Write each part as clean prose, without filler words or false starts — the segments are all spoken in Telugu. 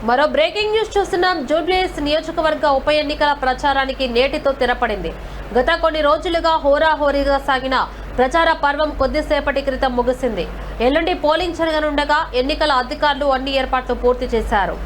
మరో బ్రేకింగ్ న్యూస్ చూస్తున్నాం. జూబ్లీహిల్స్ నియోజకవర్గ ఉప ఎన్నికల ప్రచారానికి నేటితో తెరపడింది. గత కొన్ని రోజులుగా హోరాహోరీగా సాగిన ప్రచార పర్వం కొద్దిసేపటి క్రితం ముగిసింది. ఎల్లుండి పోలింగ్ జరగనుండగా ఎన్నికల అధికారులు అన్ని ఏర్పాట్లు పూర్తి చేశారు.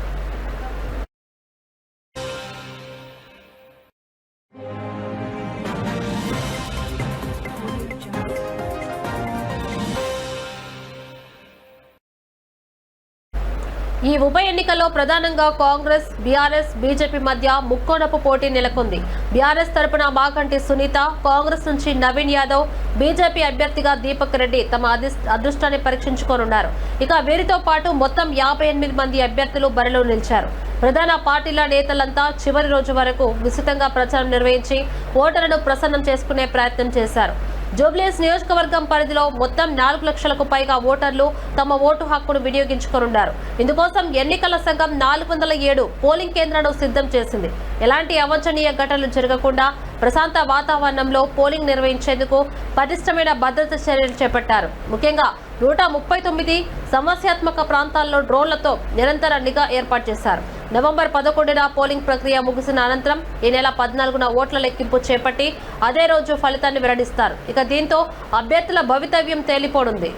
ఈ ఉప ఎన్నికల్లో ప్రధానంగా కాంగ్రెస్, బీఆర్ఎస్, బీజేపీ మధ్య ముక్కోనపు పోటీ నెలకొంది. బీఆర్ఎస్ తరపున మాగంటి సునీత, కాంగ్రెస్ నుంచి నవీన్ యాదవ్, బీజేపీ అభ్యర్థిగా దీపక్ రెడ్డి తమ అదృష్టాన్ని పరీక్షించుకోనున్నారు. ఇక వీరితో పాటు మొత్తం 58 మంది అభ్యర్థులు బరిలో నిలిచారు. ప్రధాన పార్టీల నేతలంతా చివరి రోజు వరకు విస్తృతంగా ప్రచారం నిర్వహించి ఓటర్లను ప్రసన్నం చేసుకునే ప్రయత్నం చేశారు. జూబ్లీహిల్స్ నియోజకవర్గం పరిధిలో మొత్తం 4 లక్షలకు పైగా ఓటర్లు తమ ఓటు హక్కును వినియోగించుకోనున్నారు. ఇందుకోసం ఎన్నికల సంఘం 407 పోలింగ్ కేంద్రాలను సిద్ధం చేసింది. ఎలాంటి అవాంఛనీయ ఘటనలు జరగకుండా ప్రశాంత వాతావరణంలో పోలింగ్ నిర్వహించేందుకు పటిష్టమైన భద్రతా చర్యలు చేపట్టారు. ముఖ్యంగా 139 సమస్యాత్మక ప్రాంతాల్లో డ్రోన్లతో నిరంతర నిఘా ఏర్పాటు చేశారు. నవంబర్ 11న పోలింగ్ ప్రక్రియ ముగిసిన అనంతరం ఈ నెల 14న ఓట్ల లెక్కింపు చేపట్టి అదే రోజు ఫలితాన్ని వెల్లడిస్తారు. ఇక దీంతో అభ్యర్థుల భవితవ్యం తేలిపోనుంది.